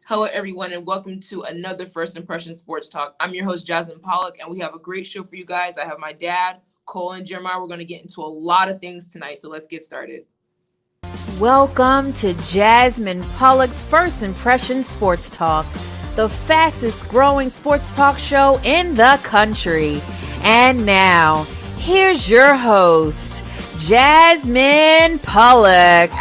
Hello, everyone, and welcome to another First Impression Sports Talk. I'm your host, Jasmine Pollock, and we have a great show for you guys. I have my dad, Cole, and Jeremiah. We're going to get into a lot of things tonight, so let's get started. Welcome to Jasmine Pollock's First Impression Sports Talk, the fastest growing sports talk show in the country. And now, here's your host, Jasmine Pollock.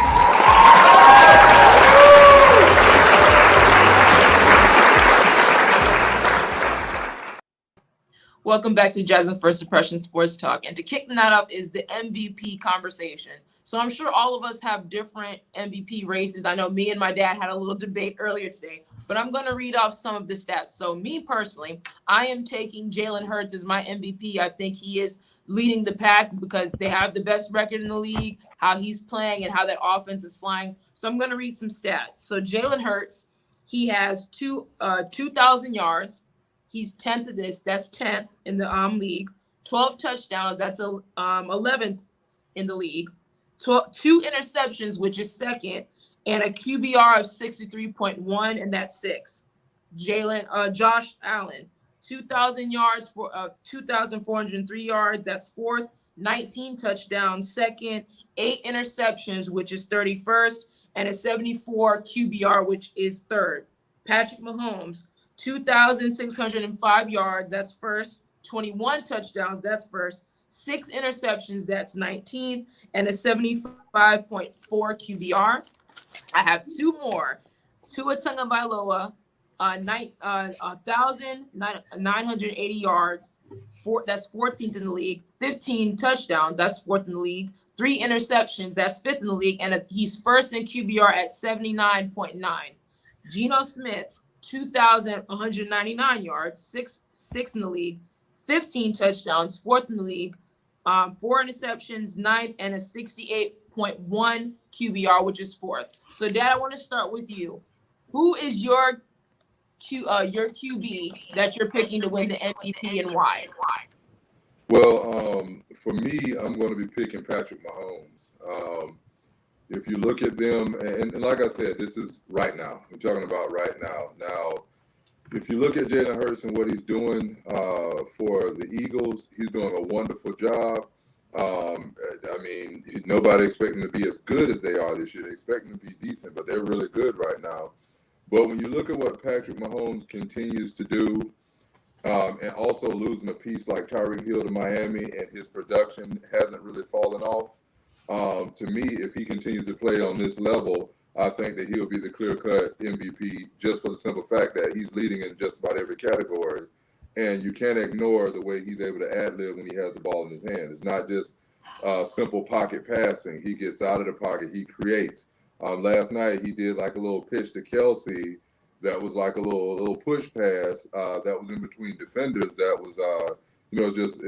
Welcome back to Jasmine First Impression Sports Talk. And to kick that up is the MVP conversation. So I'm sure all of us have different MVP races. I know me and my dad had a little debate earlier today, but I'm going to read off some of the stats. So me personally, I am taking Jalen Hurts as my MVP. I think he is leading the pack because they have the best record in the league, how he's playing and how that offense is flying. So I'm going to read some stats. So Jalen Hurts, he has 2,000 yards. He's 10th of this. That's 10th in the league. 12 touchdowns. That's 11th in the league. 2 interceptions, which is second, and a QBR of 63.1, and that's 6th. Josh Allen, 2,000 yards for 2,403 yards. That's 4th. 19 touchdowns, second. 8 interceptions, which is 31st, and a 74 QBR, which is 3rd. Patrick Mahomes, 2,605 yards, that's first. 21 touchdowns, that's first. 6 interceptions, that's 19th, and a 75.4 QBR. I have 2 more. Tua Tagovailoa, 1,980 yards. That's 14th in the league. 15 touchdowns, that's 4th in the league. 3 interceptions, that's 5th in the league, and he's first in QBR at 79.9. Geno Smith, 2,199 yards, 6th in the league, 15 touchdowns, 4th in the league, 4 interceptions, 9th, and a 68.1 QBR, which is 4th. So, Dad, I want to start with you. Who is your QB that you're picking to win the MVP and why? Well, for me, I'm going to be picking Patrick Mahomes. If you look at them, and like I said, this is right now. We're talking about right now. Now, if you look at Jalen Hurts and what he's doing for the Eagles, he's doing a wonderful job. I mean, nobody expecting to be as good as they are this year. They expect them to be decent, but they're really good right now. But when you look at what Patrick Mahomes continues to do, and also losing a piece like Tyreek Hill to Miami, and his production hasn't really fallen off. To me, if he continues to play on this level, I think that he'll be the clear-cut MVP just for the simple fact that he's leading in just about every category. And you can't ignore the way he's able to ad-lib when he has the ball in his hand. It's not just simple pocket passing. He gets out of the pocket. He creates. Last night, he did like a little pitch to Kelsey that was like a little push pass that was in between defenders. That was, just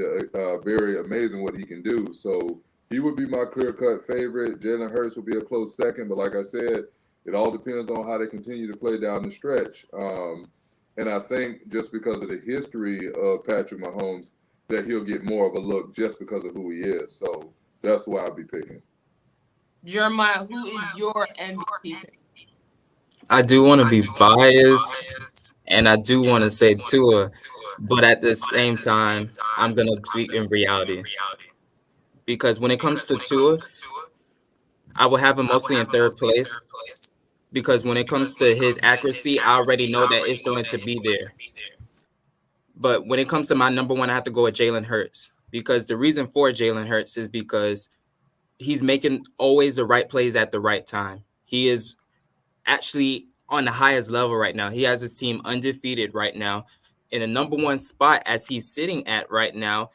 very amazing what he can do. So he would be my clear-cut favorite. Jalen Hurts would be a close second. But like I said, it all depends on how they continue to play down the stretch. And I think just because of the history of Patrick Mahomes, that he'll get more of a look just because of who he is. So that's who I'll be picking. Jeremiah, who is your MVP? I do want to be biased, and I do want to say Tua, but at the same time, I'm going to speak in reality. Because when it comes to Tua, I will have him mostly in 3rd place. Because when it comes to his accuracy, I already know that it's going to be there. But when it comes to my number 1, I have to go with Jalen Hurts. Because the reason for Jalen Hurts is because he's making always the right plays at the right time. He is actually on the highest level right now. He has his team undefeated right now in a number 1 spot as he's sitting at right now,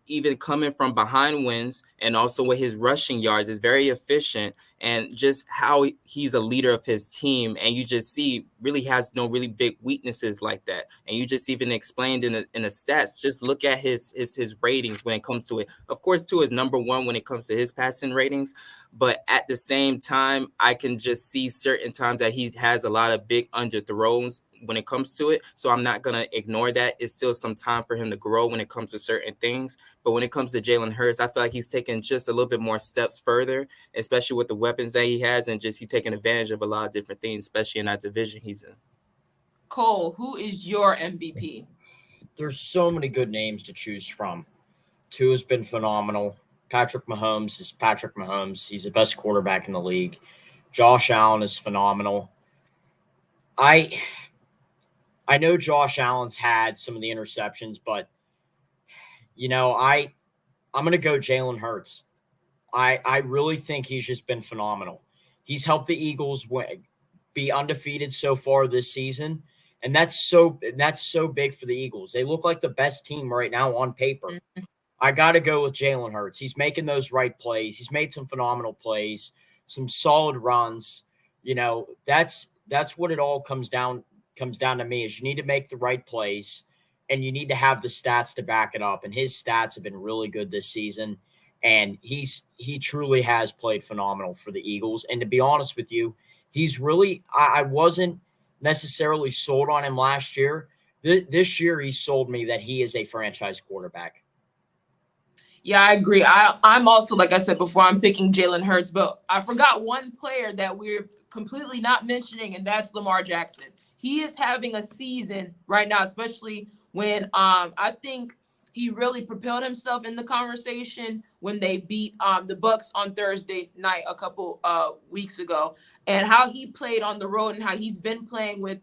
even coming from behind wins, and also with his rushing yards is very efficient, and just how he's a leader of his team. And you just see really has no really big weaknesses like that. And you just even explained in the stats, just look at his ratings when it comes to it. Of course, Tua is number 1 when it comes to his passing ratings. But at the same time, I can just see certain times that he has a lot of big underthrows when it comes to it. So I'm not going to ignore that. It's still some time for him to grow when it comes to certain things. But when it comes to Jalen Hurts, I feel like he's taken just a little bit more steps further, especially with the weapons that he has, and just he's taking advantage of a lot of different things, especially in that division he's in. Cole, who is your MVP? There's so many good names to choose from. Tua has been phenomenal. Patrick Mahomes is Patrick Mahomes. He's the best quarterback in the league. Josh Allen is phenomenal. I know Josh Allen's had some of the interceptions, but I'm going to go Jalen Hurts. I really think he's just been phenomenal. He's helped the Eagles be undefeated so far this season, and that's so big for the Eagles. They look like the best team right now on paper. Mm-hmm. I got to go with Jalen Hurts. He's making those right plays. He's made some phenomenal plays, some solid runs. That's what it all comes down to me is you need to make the right plays and you need to have the stats to back it up. And his stats have been really good this season. And he truly has played phenomenal for the Eagles. And to be honest with you, he's really I wasn't necessarily sold on him last year. This year, he sold me that he is a franchise quarterback. Yeah, I agree. I'm also, like I said before, I'm picking Jalen Hurts, but I forgot one player that we're completely not mentioning, and that's Lamar Jackson. He is having a season right now, especially when I think he really propelled himself in the conversation when they beat the Bucs on Thursday night a couple weeks ago, and how he played on the road and how he's been playing with,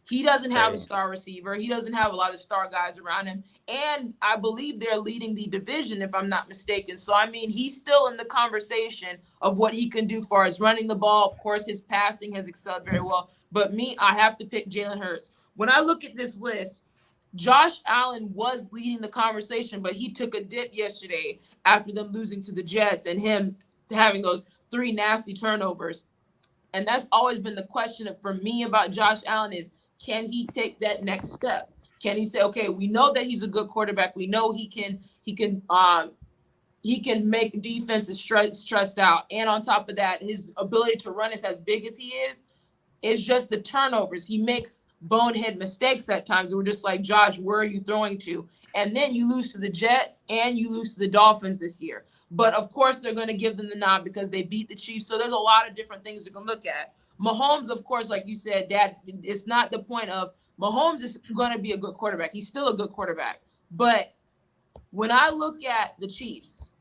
he doesn't have a star receiver. He doesn't have a lot of star guys around him. And I believe they're leading the division, if I'm not mistaken. So, he's still in the conversation of what he can do as far as running the ball. Of course, his passing has excelled very well. But I have to pick Jalen Hurts. When I look at this list, Josh Allen was leading the conversation, but he took a dip yesterday after them losing to the Jets and him having those 3 nasty turnovers. And that's always been the question for me about Josh Allen is, can he take that next step? Can he say, okay, we know that he's a good quarterback. We know he can make defenses stressed out. And on top of that, his ability to run is as big as he is. It's just the turnovers. He makes bonehead mistakes at times. And we're just like, Josh, where are you throwing to? And then you lose to the Jets and you lose to the Dolphins this year. But of course, they're going to give them the nod because they beat the Chiefs. So there's a lot of different things you can look at. Mahomes, of course, like you said, Dad, it's not the point of Mahomes is going to be a good quarterback. He's still a good quarterback. But when I look at the Chiefs,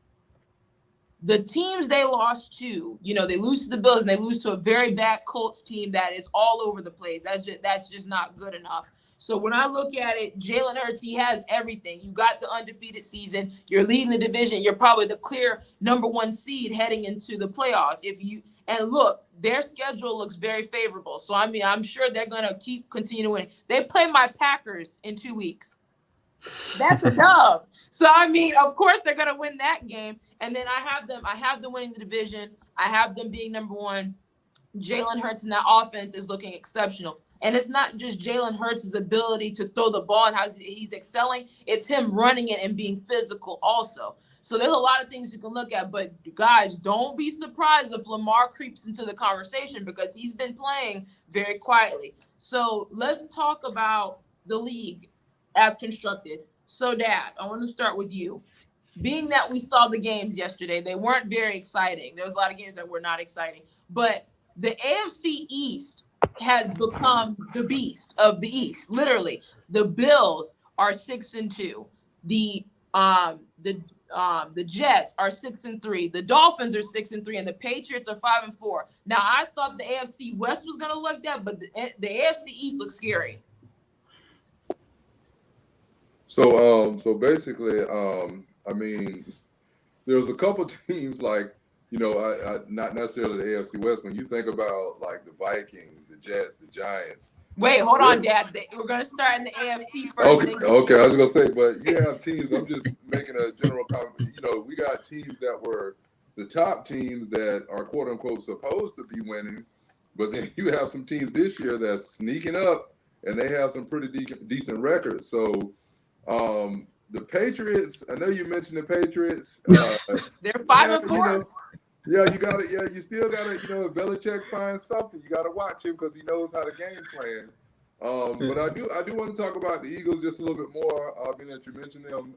the teams they lost to, they lose to the Bills and they lose to a very bad Colts team that is all over the place. That's just not good enough. So when I look at it, Jalen Hurts, he has everything. You got the undefeated season. You're leading the division. You're probably the clear number 1 seed heading into the playoffs. And look, their schedule looks very favorable. So, I'm sure they're going to continue to win. They play my Packers in 2 weeks. That's a dub. So, of course, they're going to win that game. And then I have them winning the division. I have them being number 1. Jalen Hurts in that offense is looking exceptional. And it's not just Jalen Hurts' ability to throw the ball and how he's excelling. It's him running it and being physical also. So there's a lot of things you can look at. But, guys, don't be surprised if Lamar creeps into the conversation because he's been playing very quietly. So let's talk about the league as constructed. So, Dad, I want to start with you. Being that we saw the games yesterday, they weren't very exciting. There was a lot of games that were not exciting. But the AFC East has become the beast of the East. Literally, the Bills are 6-2. The Jets are 6-3. The Dolphins are 6-3, and the Patriots are 5-4. Now, I thought the AFC West was going to look that, but the AFC East looks scary. So basically, there's a couple teams like, not necessarily the AFC West. When you think about like the Vikings, the Jets, the Giants. Wait, hold on, Dad. We're going to start in the AFC first. Okay. I was going to say, but you have teams. I'm just making a general comment. We got teams that were the top teams that are quote unquote supposed to be winning, but then you have some teams this year that's sneaking up and they have some pretty decent records. So the Patriots, I know you mentioned the Patriots. They're 5-4. Yeah, you got it. Yeah, you still got to, if Belichick finds something, you got to watch him because he knows how the game plan. But I do want to talk about the Eagles just a little bit more, being that you mentioned them.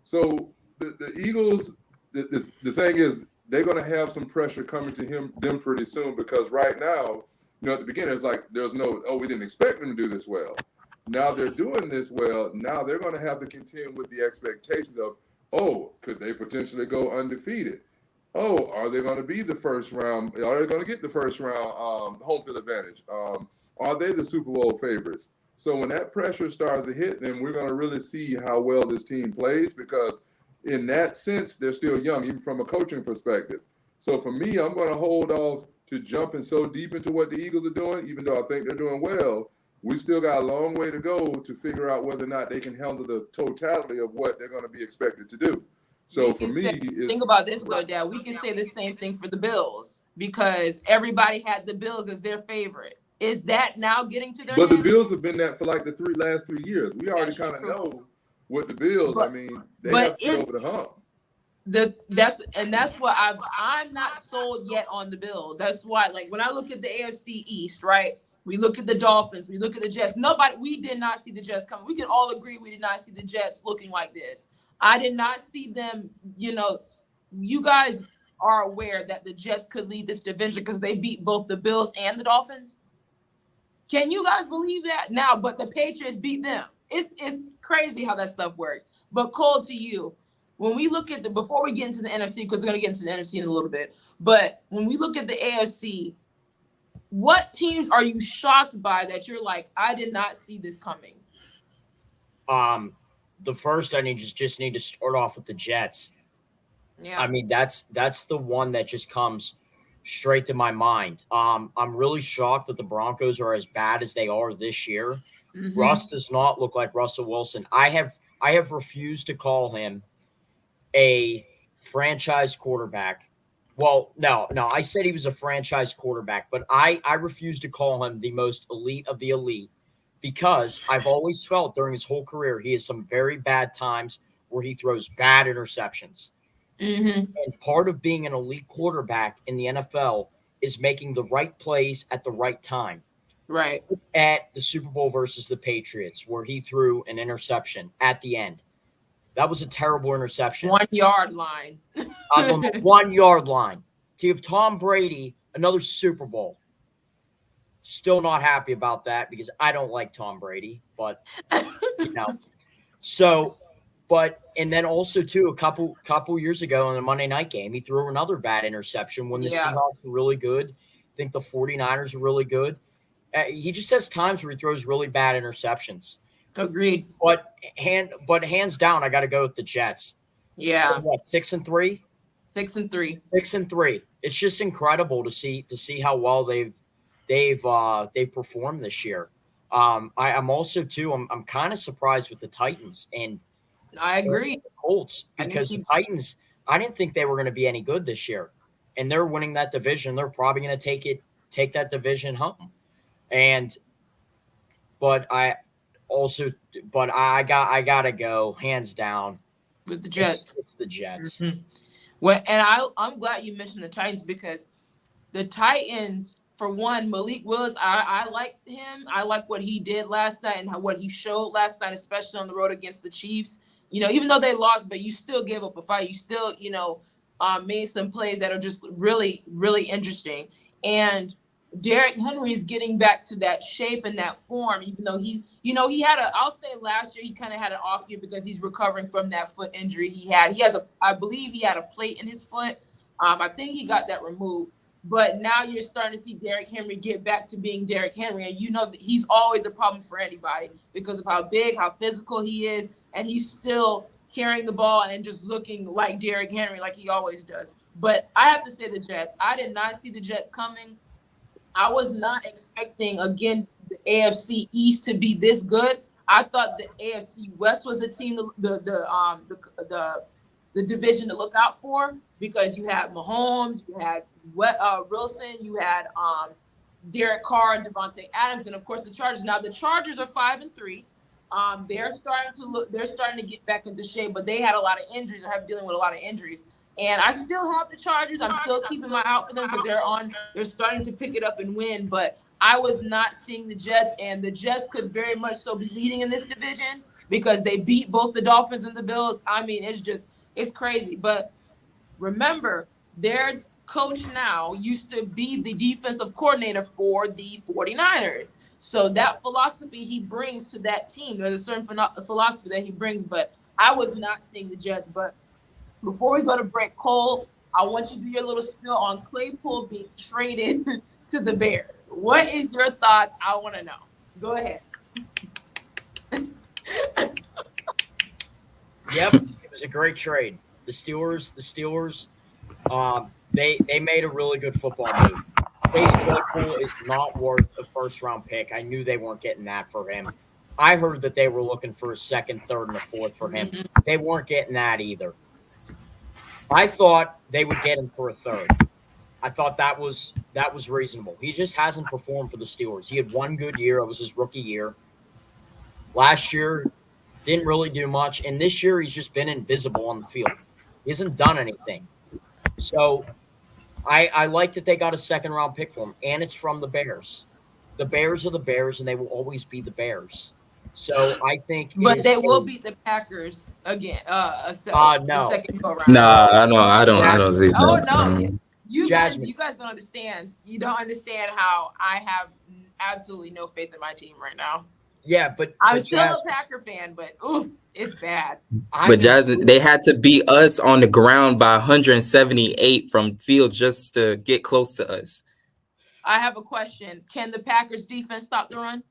So the Eagles, the thing is, they're going to have some pressure coming to them pretty soon because right now At the beginning, it's like there's no, we didn't expect them to do this well. Now they're doing this well. Now they're going to have to contend with the expectations of, could they potentially go undefeated? Are they going to be the first round? Are they going to get the first round home field advantage? Are they the Super Bowl favorites? So when that pressure starts to hit them, we're going to really see how well this team plays, because in that sense, they're still young, even from a coaching perspective. So for me, I'm going to hold off to jumping so deep into what the Eagles are doing, even though I think they're doing well. We still got a long way to go to figure out whether or not they can handle the totality of what they're going to be expected to do. So for me, think about this though, Dad. We can say the same thing for the Bills, because everybody had the Bills as their favorite. Is that now getting to their But hands? the Bills have been that for like the last 3 years. We already kind of know what the Bills. They have to get over the hump. That's what I'm not sold yet on the Bills. That's why, like, when I look at the AFC East, right? We look at the Dolphins, we look at the Jets. We did not see the Jets coming. We can all agree we did not see the Jets looking like this. I did not see them, you guys are aware that the Jets could lead this division because they beat both the Bills and the Dolphins. Can you guys believe that? Now, but the Patriots beat them. It's crazy how that stuff works. But Cole, to you, when we look at before we get into the NFC, because we're going to get into the NFC in a little bit, but when we look at the AFC, what teams are you shocked by that you're like, I did not see this coming? The first, I just need to start off with the Jets. Yeah. That's the one that just comes straight to my mind. I'm really shocked that the Broncos are as bad as they are this year. Mm-hmm. Russ does not look like Russell Wilson. I have refused to call him a franchise quarterback. Well, no, I said he was a franchise quarterback, but I refuse to call him the most elite of the elite, because I've always felt during his whole career he has some very bad times where he throws bad interceptions. Mm-hmm. And part of being an elite quarterback in the NFL is making the right plays at the right time. Right. At the Super Bowl versus the Patriots, where he threw an interception at the end. That was a terrible interception. 1 yard line. On the 1 yard line. To give Tom Brady another Super Bowl. Still not happy about that, because I don't like Tom Brady, but So, and then also too, a couple years ago in the Monday night game, he threw another bad interception when the Seahawks were really good. I think the 49ers are really good. He just has times where he throws really bad interceptions. Agreed. But hands down, I got to go with the Jets. Yeah. What, 6-3? 6-3. 6-3. It's just incredible to see how well they've performed this year. I'm also too. I'm kind of surprised with the Titans, and I agree. The Colts, because the Titans, I didn't think they were going to be any good this year, and they're winning that division. They're probably going to take that division home, but I gotta go hands down with the Jets. It's the Jets. Mm-hmm. Well, and I'm glad you mentioned the Titans, because the Titans, for one, Malik Willis, I like him. I like what he did last night and what he showed last night, especially on the road against the Chiefs. Even though they lost, but you still gave up a fight. You still, made some plays that are just really, really interesting. And Derrick Henry is getting back to that shape and that form, even though he had I'll say last year he kind of had an off year because he's recovering from that foot injury he had. I believe he had a plate in his foot. I think he got that removed. But now you're starting to see Derrick Henry get back to being Derrick Henry. And that he's always a problem for anybody because of how big, how physical he is. And he's still carrying the ball and just looking like Derrick Henry, like he always does. But I have to say the Jets. I did not see the Jets coming. I was not expecting, again, the AFC East to be this good. I thought the AFC West was the team, the division to look out for, because you had Mahomes, you had Wilson, you had Derek Carr and Devontae Adams, and of course the Chargers. Now the Chargers are 5-3. They're starting to get back into shape, but they had a lot of injuries. They're dealing with a lot of injuries. And I still have the Chargers. I'm still keeping my eye out for them because they're starting to pick it up and win. But I was not seeing the Jets, and the Jets could very much so be leading in this division because they beat both the Dolphins and the Bills. I mean, it's crazy. But remember, their coach now used to be the defensive coordinator for the 49ers. So that philosophy he brings to that team, there's a certain philosophy that he brings, but I was not seeing the Jets. But before we go to break, Cole, I want you to do your little spiel on Claypool being traded to the Bears. What is your thoughts? I want to know. Go ahead. Yep, it was a great trade. The Steelers, they made a really good football move. Chase Claypool is not worth a first-round pick. I knew they weren't getting that for him. I heard that they were looking for a second, third, and a fourth for him. They weren't getting that either. I thought they would get him for a third. I thought that was reasonable. He just hasn't performed for the Steelers. He had one good year. It was his rookie year. Last year, didn't really do much. And this year, he's just been invisible on the field. He hasn't done anything. So I like that they got a second-round pick for him, and it's from the Bears. The Bears are the Bears, and they will always be the Bears. So I think, but they will beat the Packers again. No, second go round. Nah, no, I don't see that. Oh no, you guys don't understand. You don't understand how I have absolutely no faith in my team right now. Yeah, but I'm still a Packer fan, but it's bad. But Jasmine, they had to beat us on the ground by 178 from field just to get close to us. I have a question. Can the Packers defense stop the run?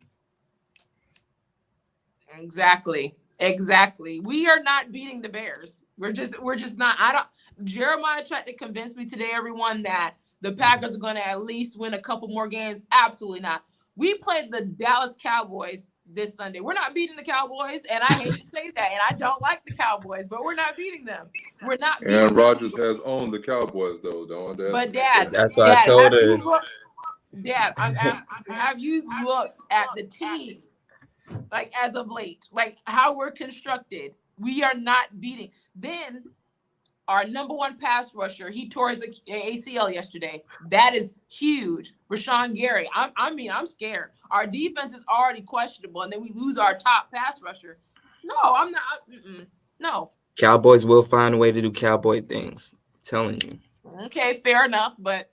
Exactly. We are not beating the Bears. We're just not. Jeremiah tried to convince me today, everyone, that the Packers are going to at least win a couple more games. Absolutely not. We played the Dallas Cowboys this Sunday. We're not beating the Cowboys, and I hate to say that, and I don't like the Cowboys, but we're not beating them. We're not. Aaron Rodgers has owned the Cowboys, though, don't they? But Dad, that's what I told her. Dad, have you looked at the team, like as of late, like how we're constructed? We are not beating. Then our number one pass rusher, he tore his ACL yesterday. That is huge. Rashawn Gary, I'm scared. Our defense is already questionable, and then we lose our top pass rusher. No, I'm not. No. Cowboys will find a way to do cowboy things. I'm telling you. Okay, fair enough, but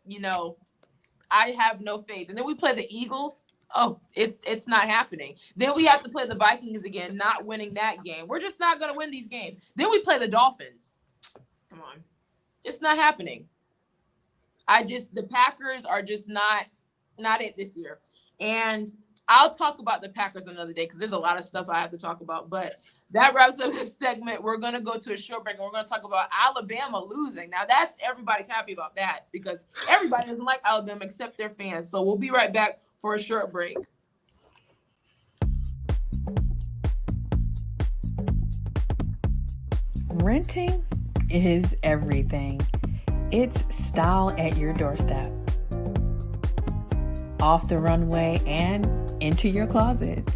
I have no faith. And then we play the Eagles. Oh, it's not happening. Then we have to play the Vikings again, not winning that game. We're just not going to win these games. Then we play the Dolphins. Come on. It's not happening. The Packers are just not it this year. And I'll talk about the Packers another day because there's a lot of stuff I have to talk about. But that wraps up this segment. We're going to go to a short break, and we're going to talk about Alabama losing. Now, everybody's happy about that because everybody doesn't like Alabama except their fans. So we'll be right back for a short break. Renting is everything. It's style at your doorstep, off the runway and into your closet.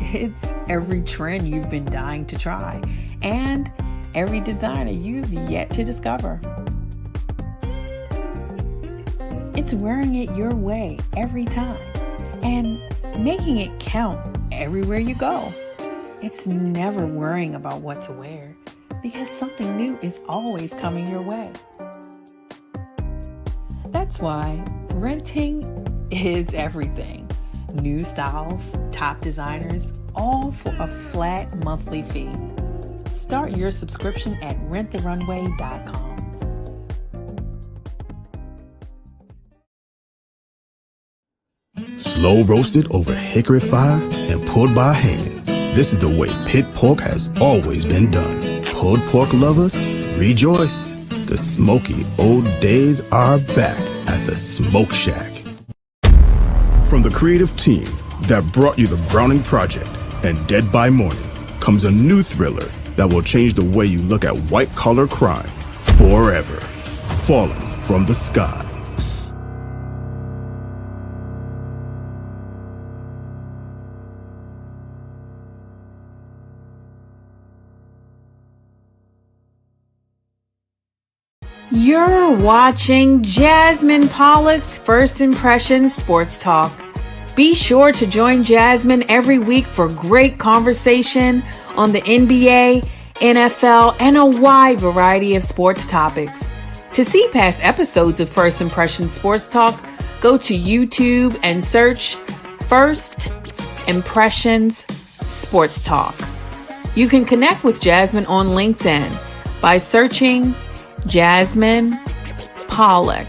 It's every trend you've been dying to try and every designer you've yet to discover. It's wearing it your way every time and making it count everywhere you go. It's never worrying about what to wear because something new is always coming your way. That's why renting is everything. New styles, top designers, all for a flat monthly fee. Start your subscription at renttherunway.com. Slow roasted over hickory fire and pulled by hand. This is the way pit pork has always been done. Pulled pork lovers, rejoice. The smoky old days are back at the Smoke Shack. From the creative team that brought you the Browning Project and Dead by Morning comes a new thriller that will change the way you look at white-collar crime forever. Falling from the Sky. You're watching Jasmine Pollock's First Impressions Sports Talk. Be sure to join Jasmine every week for great conversation on the NBA, NFL, and a wide variety of sports topics. To see past episodes of First Impressions Sports Talk, go to YouTube and search First Impressions Sports Talk. You can connect with Jasmine on LinkedIn by searching Jasmine Pollock.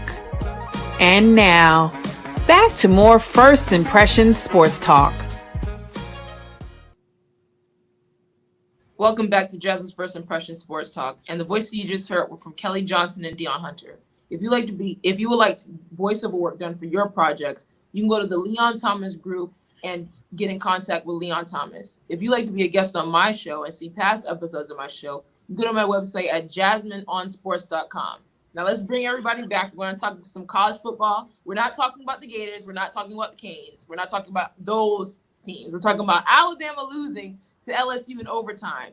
And now, back to more First Impressions Sports Talk. Welcome back to Jasmine's First Impressions Sports Talk. And the voices you just heard were from Kelly Johnson and Dion Hunter. If you would like voiceover work done for your projects, you can go to the Leon Thomas group and get in contact with Leon Thomas. If you'd like to be a guest on my show and see past episodes of my show, you can go to my website at jasmineonsports.com. Now let's bring everybody back. We're going to talk some college football. We're not talking about the Gators. We're not talking about the Canes. We're not talking about those teams. We're talking about Alabama losing to LSU in overtime.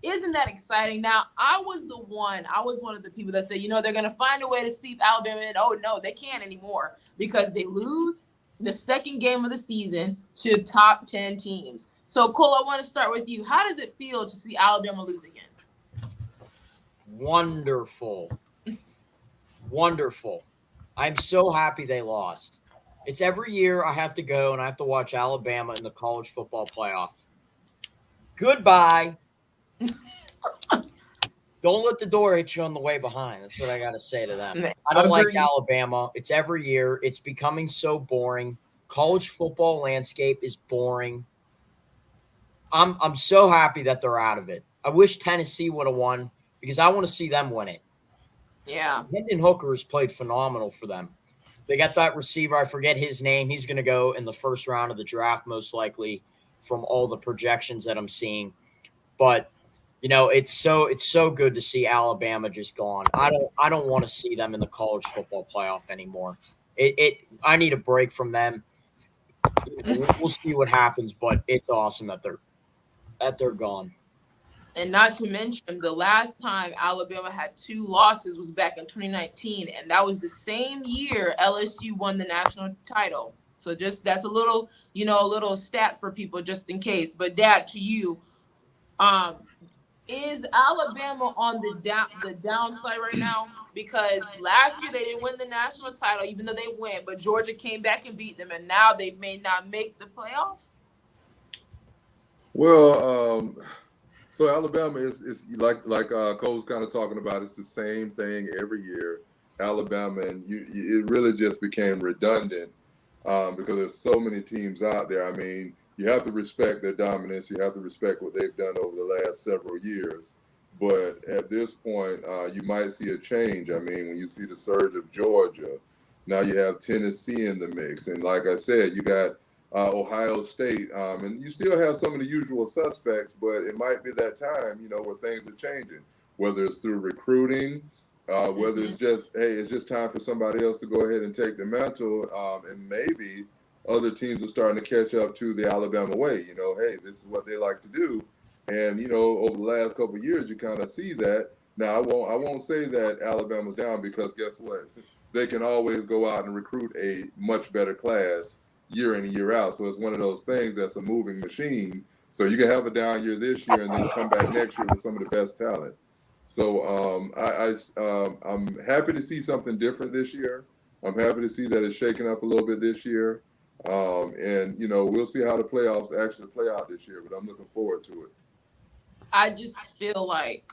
Isn't that exciting? Now, I was one of the people that said, they're going to find a way to sweep Alabama. And oh, no, they can't anymore because they lose the second game of the season to top 10 teams. So, Cole, I want to start with you. How does it feel to see Alabama lose again? Wonderful. Wonderful. I'm so happy they lost. It's every year I have to go and I have to watch Alabama in the college football playoff. Goodbye. Don't let the door hit you on the way behind. That's what I got to say to them. I don't like Alabama. It's every year. It's becoming so boring. College football landscape is boring. I'm so happy that they're out of it. I wish Tennessee would have won because I want to see them win it. Yeah. Hendon Hooker has played phenomenal for them. They got that receiver. I forget his name. He's going to go in the first round of the draft, most likely, from all the projections that I'm seeing. But it's so good to see Alabama just gone. I don't want to see them in the college football playoff anymore. I need a break from them. We'll see what happens, but it's awesome that they're gone. And not to mention, the last time Alabama had 2 losses was back in 2019, and that was the same year LSU won the national title. So just that's a little stat for people just in case. But Dad, to you, is Alabama on the downside right now? Because last year they didn't win the national title, even though they went, but Georgia came back and beat them, and now they may not make the playoff. Well, so Alabama is like Cole's kind of talking about. It's the same thing every year. Alabama, and it really just became redundant because there's so many teams out there. I mean, you have to respect their dominance. You have to respect what they've done over the last several years. But at this point, you might see a change. I mean, when you see the surge of Georgia, now you have Tennessee in the mix. And like I said, you got Ohio State. And you still have some of the usual suspects, but it might be that time, where things are changing, whether it's through recruiting, whether it's just, hey, it's just time for somebody else to go ahead and take the mantle. And maybe other teams are starting to catch up to the Alabama way. Hey, this is what they like to do. And, over the last couple of years, you kind of see that. Now, I won't say that Alabama's down because guess what? They can always go out and recruit a much better class year in and year out. So it's one of those things that's a moving machine. So you can have a down year this year and then come back next year with some of the best talent. So I'm happy to see something different this year. I'm happy to see that it's shaking up a little bit this year. And, we'll see how the playoffs actually play out this year, but I'm looking forward to it. I just feel like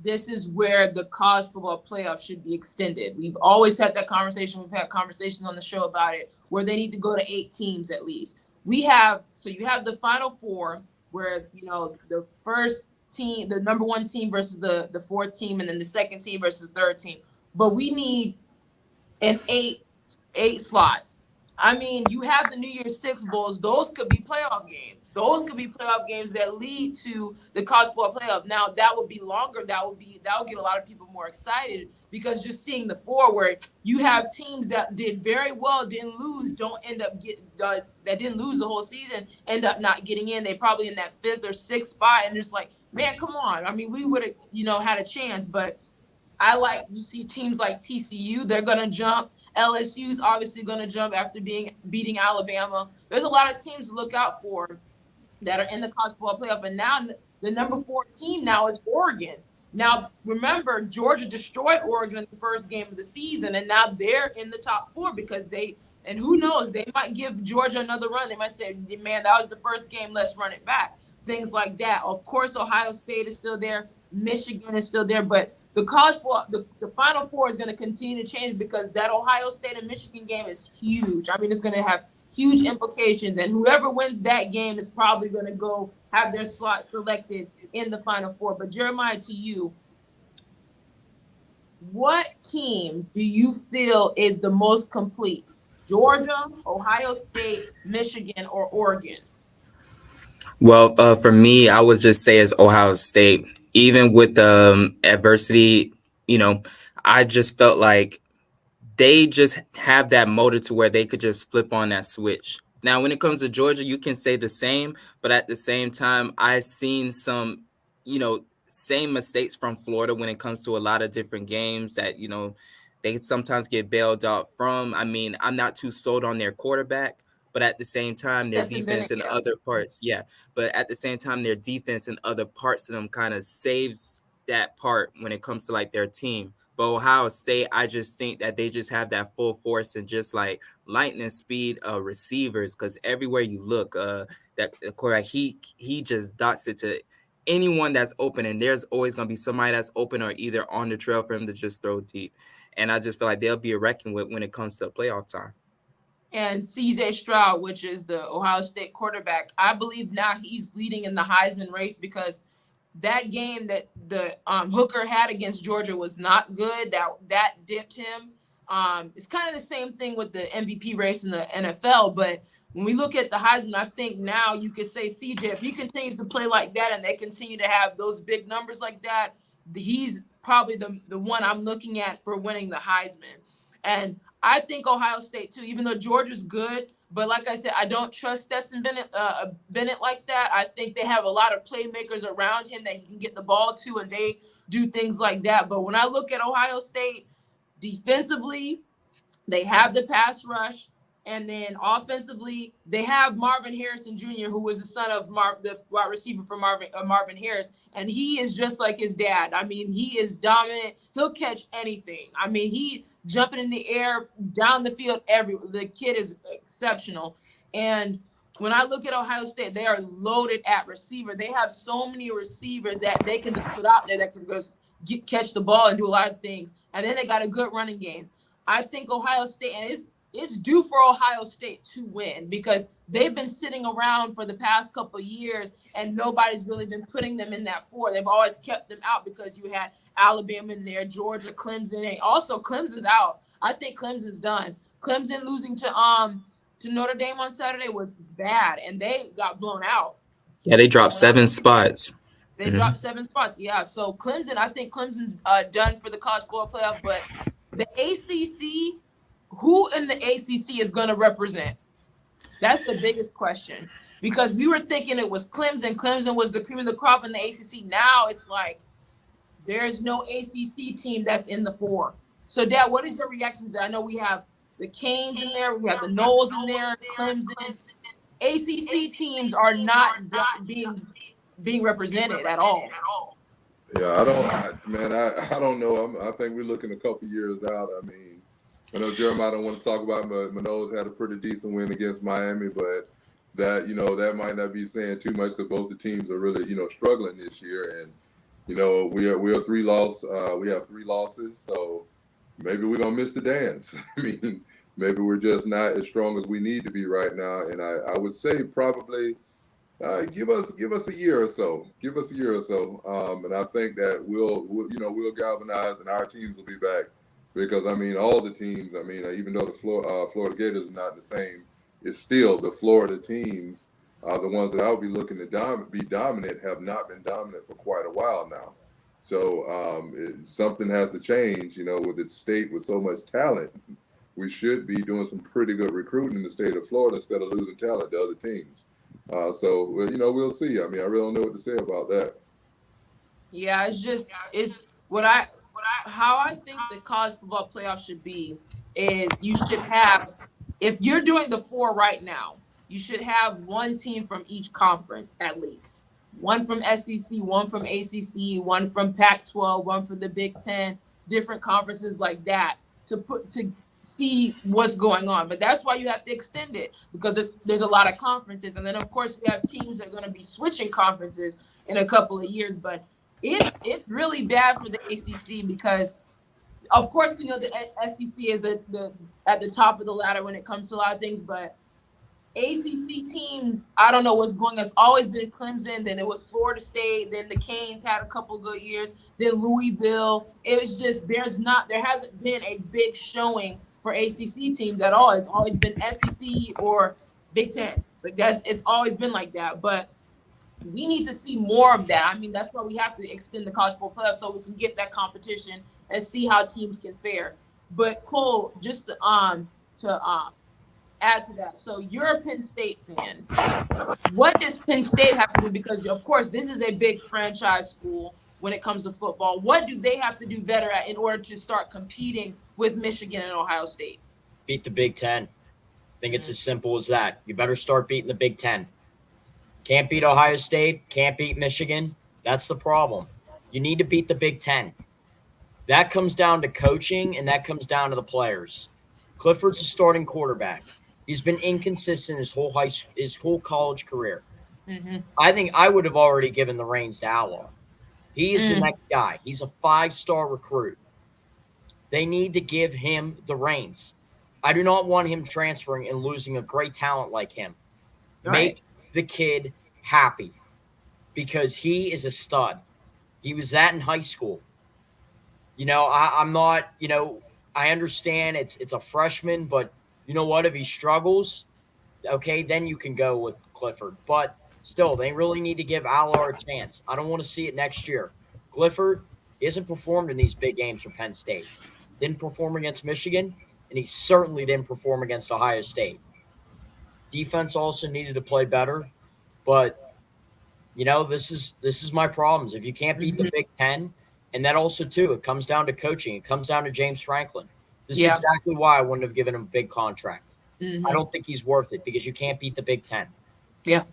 this is where the college football playoff should be extended. We've always had that conversation. We've had conversations on the show about it, where they need to go to 8 teams at least. You have the Final Four, where, the first team, the number 1 team versus the 4th team, and then the second team versus the 3rd team. But we need an 8 slots. I mean, you have the New Year's Six Bowls. Those could be playoff games. Those could be playoff games that lead to the college football playoff. Now, that would be longer. That would get a lot of people more excited, because just seeing the 4 where you have teams that did very well, didn't lose, that didn't lose the whole season, end up not getting in. They probably in that 5th or 6th spot, and just like, man, come on. I mean, we would have, had a chance, but you see teams like TCU, they're going to jump. LSU's obviously going to jump after beating Alabama. There's a lot of teams to look out for that are in the college football playoff. And now the number 4 team now is Oregon. Now, remember, Georgia destroyed Oregon in the first game of the season, and now they're in the top 4 because and who knows, they might give Georgia another run. They might say, man, that was the first game, let's run it back. Things like that. Of course, Ohio State is still there. Michigan is still there, but the college ball, the Final Four is going to continue to change because that Ohio State and Michigan game is huge. I mean, it's going to have huge implications, and whoever wins that game is probably going to go have their slot selected in the Final Four. But Jeremiah, to you, what team do you feel is the most complete? Georgia, Ohio State, Michigan, or Oregon? Well, for me, I would just say it's Ohio State. Even with the adversity, I just felt like they just have that motor to where they could just flip on that switch. Now, when it comes to Georgia, you can say the same, but at the same time, I've seen some, same mistakes from Florida when it comes to a lot of different games that, they sometimes get bailed out from. I mean, I'm not too sold on their quarterback, but at the same time, their defense in other parts. Yeah. But at the same time, their defense in other parts of them kind of saves that part when it comes to like their team. But Ohio State, I just think that they just have that full force and just like lightning speed receivers, because everywhere you look, that quarterback, he just dots it to anyone that's open, and there's always going to be somebody that's open or either on the trail for him to just throw deep. And I just feel like they'll be a reckoning with when it comes to playoff time. And CJ Stroud, which is the Ohio State quarterback, I believe now he's leading in the Heisman race because that game that the Hooker had against Georgia was not good. That dipped him. It's kind of the same thing with the MVP race in the NFL. But when we look at the Heisman, I think now you could say CJ, if he continues to play like that and they continue to have those big numbers like that, he's probably the one I'm looking at for winning the Heisman. And I think Ohio State too, even though Georgia's good. But like I said, I don't trust Stetson Bennett like that. I think they have a lot of playmakers around him that he can get the ball to, and they do things like that. But when I look at Ohio State defensively, they have the pass rush. And then offensively, they have Marvin Harrison Jr., who was the son of the wide receiver for Marvin Harris. And he is just like his dad. I mean, he is dominant. He'll catch anything. I mean, he jumping in the air, down the field, the kid is exceptional. And when I look at Ohio State, they are loaded at receiver. They have so many receivers that they can just put out there that can just catch the ball and do a lot of things. And then they got a good running game. I think Ohio State, and it's due for Ohio State to win because they've been sitting around for the past couple of years and nobody's really been putting them in that 4. They've always kept them out because you had Alabama in there, Georgia, Clemson, and also Clemson's out. I think Clemson's done. Clemson losing to Notre Dame on Saturday was bad, and they got blown out. Yeah, they dropped 7 spots. They dropped 7 spots. Yeah, so Clemson, I think Clemson's done for the college football playoff, but the ACC. Who in the ACC is going to represent? That's the biggest question. Because we were thinking it was Clemson. Clemson was the cream of the crop in the ACC. Now it's like there's no ACC team that's in the 4. So, Dad, what is your reaction to that? I know we have the Canes in there. We have the Knowles in there, Clemson. ACC teams are not being represented at all. Yeah, I don't know. I think we're looking a couple years out. I mean, I know Jeremiah don't want to talk about, but Mano's had a pretty decent win against Miami, but that might not be saying too much because both the teams are really struggling this year, and we are 3 loss. We have 3 losses, so maybe we're gonna miss the dance. I mean, maybe we're just not as strong as we need to be right now, and I would say probably give us a year or so. Give us a year or so, and I think that we'll galvanize and our teams will be back. Because, I mean, all the teams, even though the Florida Gators are not the same, it's still the Florida teams, the ones that I'll be looking to be dominant, have not been dominant for quite a while now. So something has to change, with its state with so much talent. We should be doing some pretty good recruiting in the state of Florida instead of losing talent to other teams. So, we'll see. I mean, I really don't know what to say about that. Yeah, how I think the college football playoff should be is you should have, if you're doing the 4 right now, you should have one team from each conference at least. one from SEC, one from ACC, one from Pac-12, one from the Big Ten, different conferences like that to see what's going on. But that's why you have to extend it, because there's a lot of conferences, and then of course we have teams that are going to be switching conferences in a couple of years. But it's really bad for the ACC because, of course, you know, the SEC is the at the top of the ladder when it comes to a lot of things, but ACC teams, I don't know what's going on. It's always been Clemson, then it was Florida State, then the Canes had a couple good years, then Louisville. It was just there hasn't been a big showing for ACC teams at all. It's always been SEC or Big Ten. Like it's always been like that. But we need to see more of that. I mean, that's why we have to extend the college football playoffs so we can get that competition and see how teams can fare. But Cole, just to add to that, so you're a Penn State fan. What does Penn State have to do? Because of course this is a big franchise school when it comes to football. What do they have to do better at in order to start competing with Michigan and Ohio State? Beat the Big Ten. I think it's as simple as that. You better start beating the Big Ten. Can't beat Ohio State, can't beat Michigan. That's the problem. You need to beat the Big Ten. That comes down to coaching, and that comes down to the players. Clifford's a starting quarterback. He's been inconsistent his whole college career. Mm-hmm. I think I would have already given the reins to Allar. He is the next guy. He's a 5-star recruit. They need to give him the reins. I do not want him transferring and losing a great talent like him. Right. Make the kid happy because he is a stud. He was that in high school. You know, I'm not, you know, I understand it's a freshman, but you know what? If he struggles, okay, then you can go with Clifford. But still, they really need to give Allar a chance. I don't want to see it next year. Clifford isn't performed in these big games for Penn State. Didn't perform against Michigan, and he certainly didn't perform against Ohio State. Defense also needed to play better, but you know, this is my problems. If you can't beat the Big Ten, and that also too, it comes down to coaching. It comes down to James Franklin. This is exactly why I wouldn't have given him a big contract. Mm-hmm. I don't think he's worth it because you can't beat the Big Ten. Yeah,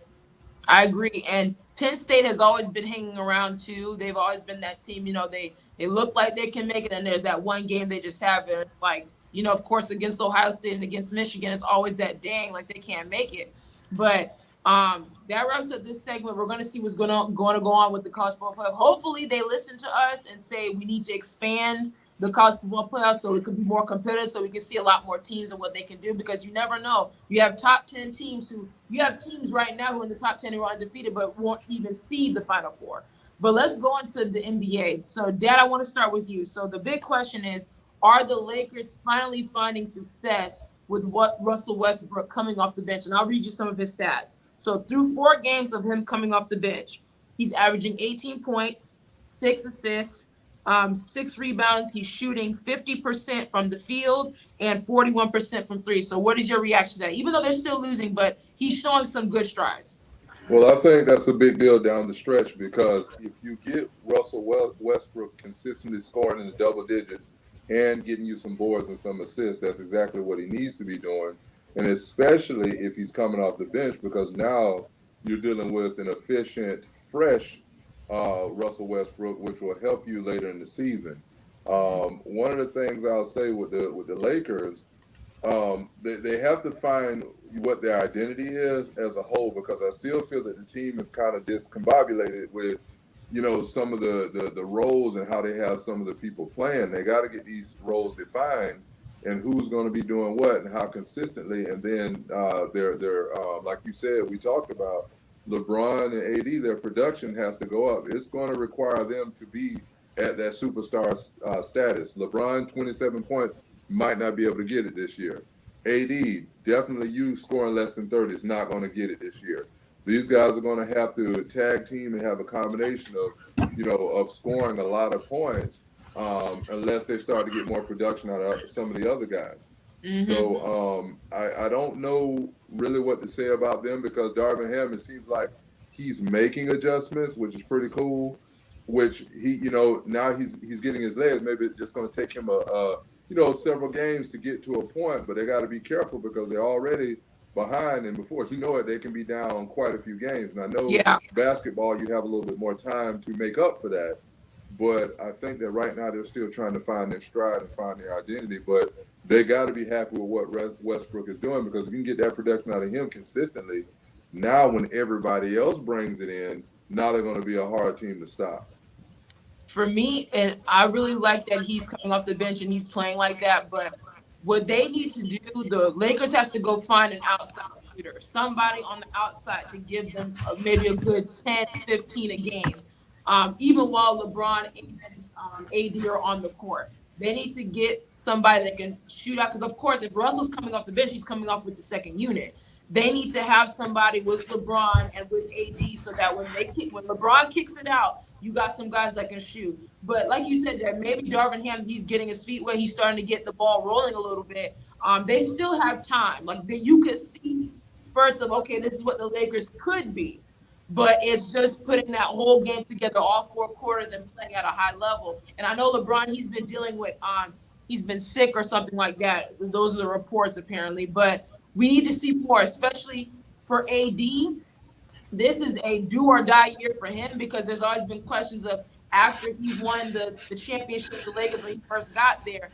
I agree. And Penn State has always been hanging around too. They've always been that team. You know, they look like they can make it, and there's that one game they just have it. Like, you know, of course, against Ohio State and against Michigan, it's always that dang, like they can't make it. But that wraps up this segment. We're going to see what's going to go on with the college football playoff. Hopefully, they listen to us and say we need to expand the college football playoffs so it could be more competitive, so we can see a lot more teams and what they can do, because you never know. You have top 10 teams you have teams right now who are in the top 10 who are undefeated but won't even see the Final Four. But let's go into the NBA. So, Dad, I want to start with you. So the big question is, are the Lakers finally finding success with what Russell Westbrook coming off the bench? And I'll read you some of his stats. So through 4 games of him coming off the bench, he's averaging 18 points, 6 assists, 6 rebounds. He's shooting 50% from the field and 41% from 3. So what is your reaction to that? Even though they're still losing, but he's showing some good strides. Well, I think that's a big deal down the stretch, because if you get Russell Westbrook consistently scoring in the double digits and getting you some boards and some assists, that's exactly what he needs to be doing. And especially if he's coming off the bench, because now you're dealing with an efficient, fresh Russell Westbrook, which will help you later in the season. One of the things I'll say with the Lakers, they have to find what their identity is as a whole, because I still feel that the team is kind of discombobulated with, you know, some of the roles and how they have some of the people playing. They got to get these roles defined and who's going to be doing what and how consistently. And then they're like you said, we talked about LeBron and AD, their production has to go up. It's going to require them to be at that superstar status. LeBron, 27 points, might not be able to get it this year. AD, definitely you scoring less than 30 is not going to get it this year. These guys are going to have to tag team and have a combination of, you know, of scoring a lot of points unless they start to get more production out of some of the other guys. Mm-hmm. So I don't know really what to say about them, because Darvin Ham, it seems like he's making adjustments, which is pretty cool, which he, you know, now he's getting his legs. Maybe it's just going to take him several games to get to a point, but they got to be careful because they're already behind, and before you know it, they can be down quite a few games. And I know Yeah. basketball, you have a little bit more time to make up for that. But I think that right now they're still trying to find their stride and find their identity. But they got to be happy with what Westbrook is doing, because if you can get that production out of him consistently, now when everybody else brings it in, now they're going to be a hard team to stop. For me, and I really like that he's coming off the bench and he's playing like that, but what they need to do, the Lakers have to go find an outside shooter, somebody on the outside to give them maybe a good 10, 15 a game, even while LeBron and AD are on the court. They need to get somebody that can shoot out, because, of course, if Russell's coming off the bench, he's coming off with the second unit. They need to have somebody with LeBron and with AD so that when LeBron kicks it out, you got some guys that can shoot. But like you said, that maybe Darvin Ham, he's getting his feet wet. He's starting to get the ball rolling a little bit. They still have time. Like you could see spurts of, okay, this is what the Lakers could be. But it's just putting that whole game together, all 4 quarters, and playing at a high level. And I know LeBron, he's been dealing with, he's been sick or something like that. Those are the reports apparently. But we need to see more, especially for AD. This is a do or die year for him, because there's always been questions of, after he won the championship, the Lakers, when he first got there,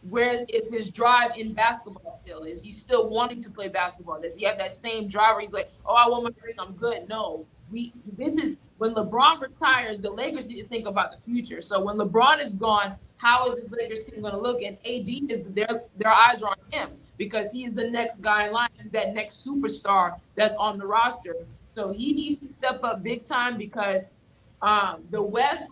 where is his drive in basketball still? Is he still wanting to play basketball? Does he have that same drive where he's like, oh, I won my ring, I'm good? No. This is when LeBron retires, the Lakers need to think about the future. So when LeBron is gone, how is this Lakers team going to look? And AD is their eyes are on him, because he is the next guy in line. He's that next superstar that's on the roster. So he needs to step up big time, because the West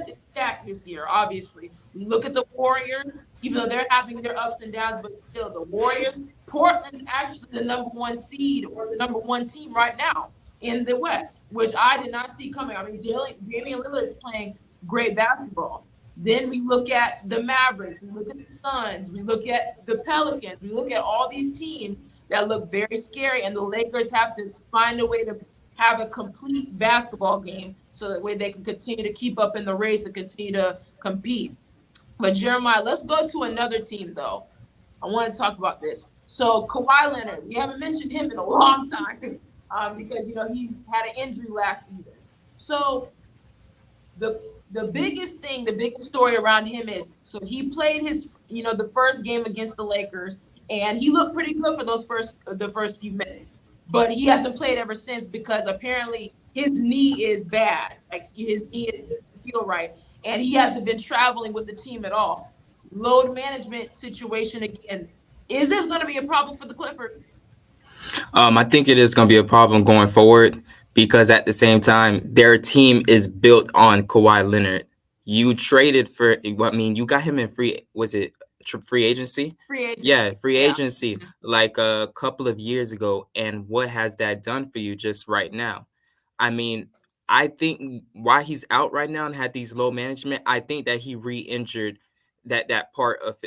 is stacked this year, obviously. We look at the Warriors, even though they're having their ups and downs, but still the Warriors. Portland's actually the number 1 seed, or the number 1 team right now in the West, which I did not see coming. I mean, Damian Lillard is playing great basketball. Then we look at the Mavericks, we look at the Suns, we look at the Pelicans, we look at all these teams that look very scary, and the Lakers have to find a way to have a complete basketball game so that way they can continue to keep up in the race and continue to compete. But Jeremiah, let's go to another team, though. I want to talk about this. So Kawhi Leonard, we haven't mentioned him in a long time because, he had an injury last season. So the biggest story around him is, so he played his, the first game against the Lakers, and he looked pretty good for the first few minutes. But he hasn't played ever since, because apparently his knee is bad. Like his knee doesn't feel right. And he hasn't been traveling with the team at all. Load management situation again. Is this going to be a problem for the Clippers? I think it is going to be a problem going forward, because at the same time, their team is built on Kawhi Leonard. You traded for, you got him in free agency? Free agency like a couple of years ago. And what has that done for you just right now? I mean, I think why he's out right now and had these low management, I think that he re-injured that part of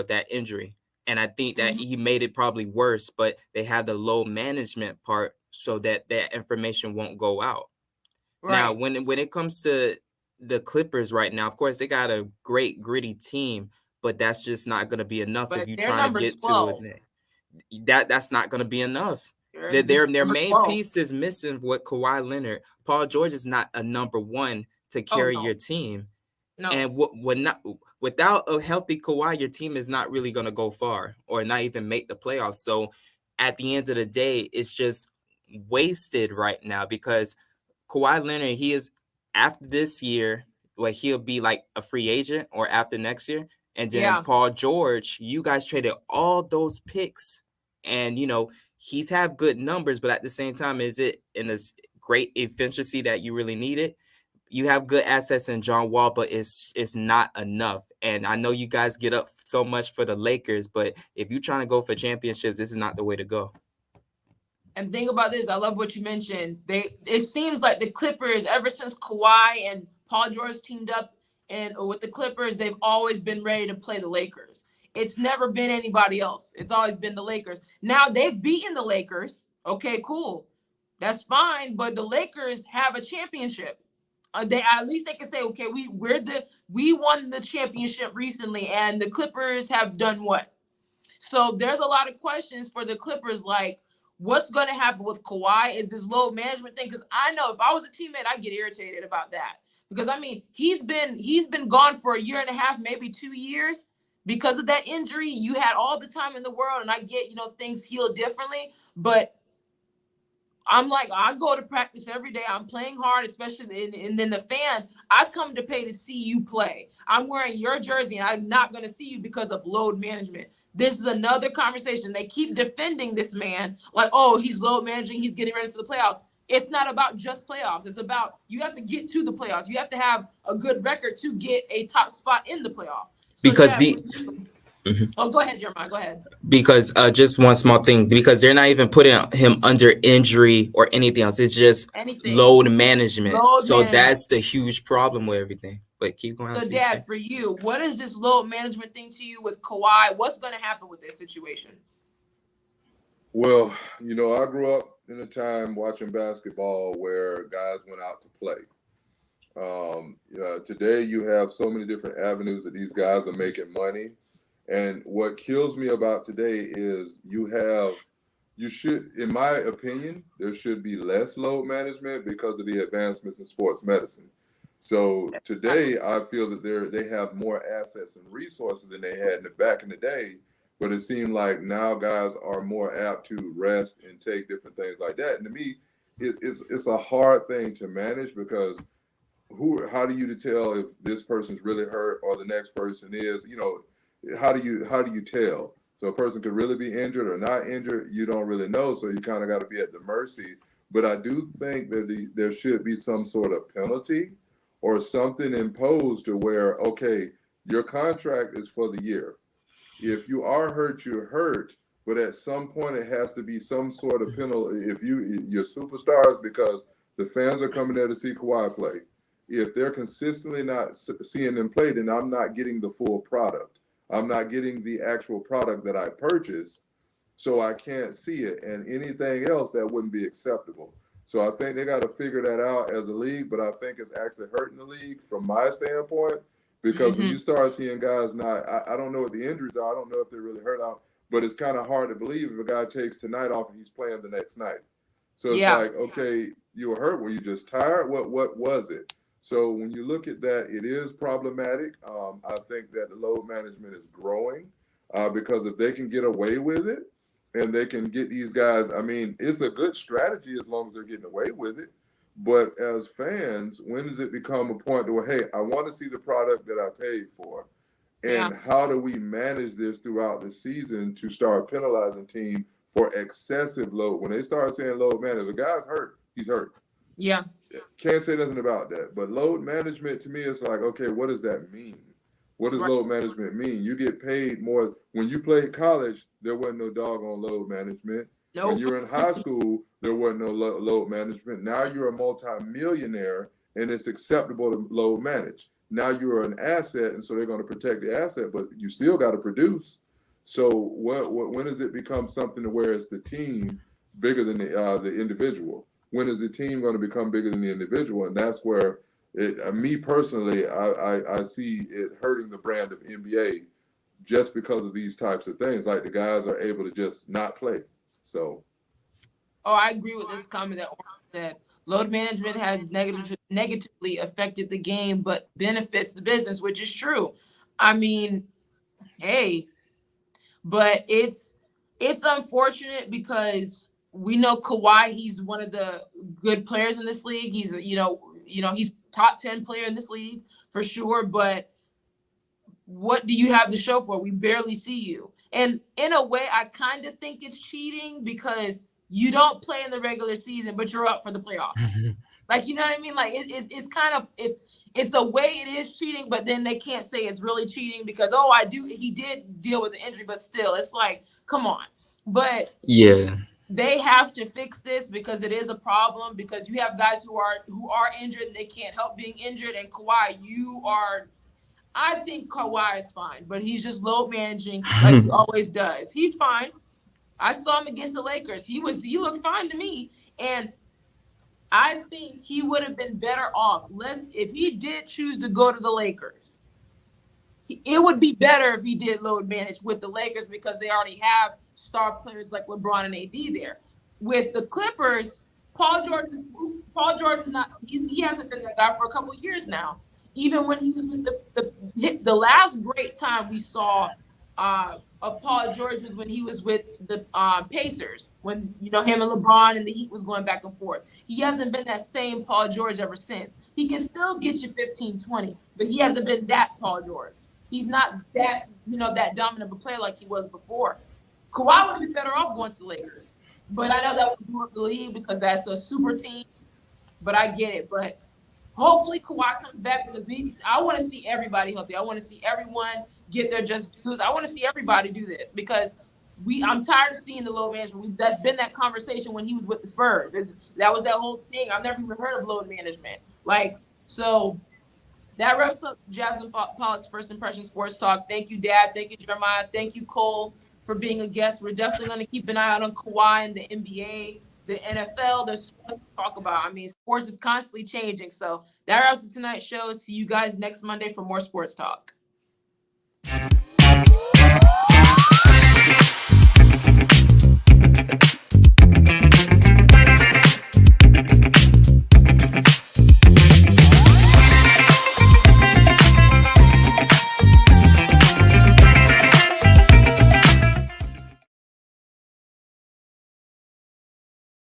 that injury. And I think that he made it probably worse, but they have the low management part so that that information won't go out. Right. Now, when it comes to the Clippers right now, of course, they got a great, gritty team, but that's just not going to be enough if you're trying to get 12. To it. That's not going to be enough. Their main 12. Piece is missing with Kawhi Leonard. Paul George is not a number 1 to carry your team. No. And without a healthy Kawhi, your team is not really going to go far or not even make the playoffs. So at the end of the day, it's just wasted right now, because Kawhi Leonard, he is, after this year, he'll be like a free agent, or after next year. And then Paul George, you guys traded all those picks, and he's have good numbers, but at the same time, is it in this great efficiency that you really need it? You have good assets in John Wall, but it's not enough. And I know you guys get up so much for the Lakers, but if you're trying to go for championships, this is not the way to go. And think about this. I love what you mentioned. It seems like the Clippers, ever since Kawhi and Paul George teamed up and with the Clippers, they've always been ready to play the Lakers. It's never been anybody else. It's always been the Lakers. Now they've beaten the Lakers. Okay, cool. That's fine. But the Lakers have a championship. At least they can say, okay, we won the championship recently, and the Clippers have done what? So there's a lot of questions for the Clippers, like what's going to happen with Kawhi? Is this load management thing? Because I know if I was a teammate, I'd get irritated about that. Because I mean, he's been gone for a year and a half, maybe 2 years because of that injury. You had all the time in the world, and I get, things heal differently, but I'm like, I go to practice every day. I'm playing hard, especially, and then the fans, I come to pay to see you play. I'm wearing your jersey, and I'm not going to see you because of load management. This is another conversation. They keep defending this man like, oh, he's load managing. He's getting ready for the playoffs. It's not about just playoffs. It's about you have to get to the playoffs. You have to have a good record to get a top spot in the playoff. So, because Oh, go ahead, Jeremiah. Go ahead. Because just one small thing, because they're not even putting him under injury or anything else. It's just load management. That's the huge problem with everything. But keep going. So, Dad, for you, what is this load management thing to you with Kawhi? What's going to happen with this situation? Well, I grew up in a time watching basketball where guys went out to play. Today, you have so many different avenues that these guys are making money. And what kills me about today is you should, in my opinion, there should be less load management because of the advancements in sports medicine. So today, I feel that they have more assets and resources than they had back in the day. But it seemed like now guys are more apt to rest and take different things like that. And to me, it's a hard thing to manage because how do you tell if this person's really hurt or the next person is? How do you tell? So a person could really be injured or not injured. You don't really know. So you kind of got to be at the mercy. But I do think that there should be some sort of penalty or something imposed to where, okay, your contract is for the year. If you are hurt, you're hurt. But at some point, it has to be some sort of penalty. If you're superstars because the fans are coming there to see Kawhi play. If they're consistently not seeing them play, then I'm not getting the full product. I'm not getting the actual product that I purchased, so I can't see it. And anything else, that wouldn't be acceptable. So I think they got to figure that out as a league, but I think it's actually hurting the league from my standpoint, because when you start seeing guys I don't know what the injuries are. I don't know if they're really hurt out, but it's kind of hard to believe if a guy takes tonight off and he's playing the next night. So it's like, okay, you were hurt. Were you just tired? What was it? So when you look at that, it is problematic. I think that the load management is growing because if they can get away with it and they can get these guys, I mean, it's a good strategy as long as they're getting away with it. But as fans, when does it become a point where, hey, I want to see the product that I paid for? And how do we manage this throughout the season to start penalizing team for excessive load? When they start saying load management, if the guy's hurt, he's hurt. Yeah. Can't say nothing about that. But load management to me is like, okay, what does that mean? What does load management mean? You get paid more. When you played college, there wasn't no doggone load management. Nope. When you were in high school, there wasn't no load management. Now you're a multi-millionaire and it's acceptable to load manage. Now you're an asset, and so they're going to protect the asset, but you still got to produce. So when does it become something to where it's the team bigger than the individual? When is the team going to become bigger than the individual? And that's where me personally, I see it hurting the brand of NBA just because of these types of things. Like the guys are able to just not play. So. Oh, I agree with this comment that said. Load management has negatively affected the game, but benefits the business, which is true. I mean, hey, but it's unfortunate because we know Kawhi, he's one of the good players in this league. He's, he's top 10 player in this league for sure. But what do you have to show for it? We barely see you. And in a way, I kind of think it's cheating because you don't play in the regular season, but you're up for the playoffs. Like, you know what I mean? Like it's kind of, it's a way it is cheating, but then they can't say it's really cheating because, he did deal with the injury, but still it's like, come on. But yeah, they have to fix this because it is a problem because you have guys who are injured and they can't help being injured. And Kawhi, I think Kawhi is fine, but he's just load managing like he always does. He's fine. I saw him against the Lakers. He looked fine to me. And I think he would have been better off if he did choose to go to the Lakers. it would be better if he did load manage with the Lakers because they already have star players like LeBron and AD there. With the Clippers, Paul George is not. He hasn't been that guy for a couple of years now. Even when he was with the last great time we saw of Paul George was when he was with the Pacers, when him and LeBron and the Heat was going back and forth. He hasn't been that same Paul George ever since. He can still get you 15, 20, but he hasn't been that Paul George. He's not that that dominant of a player like he was before. Kawhi would be better off going to the Lakers, but I know that would blow up the league because that's a super team. But I get it. But hopefully Kawhi comes back because I want to see everybody healthy. I want to see everyone get their just dues. I want to see everybody do this because I'm tired of seeing the load management. That's been that conversation when he was with the Spurs. That was that whole thing. I've never even heard of load management. So that wraps up Jasmine Pollock's First Impression Sports Talk. Thank you, Dad. Thank you, Jeremiah. Thank you, Cole, for being a guest. We're definitely going to keep an eye out on Kawhi and the NBA, the NFL. There's so much to talk about. I mean, sports is constantly changing. So that wraps up tonight's show. See you guys next Monday for more sports talk.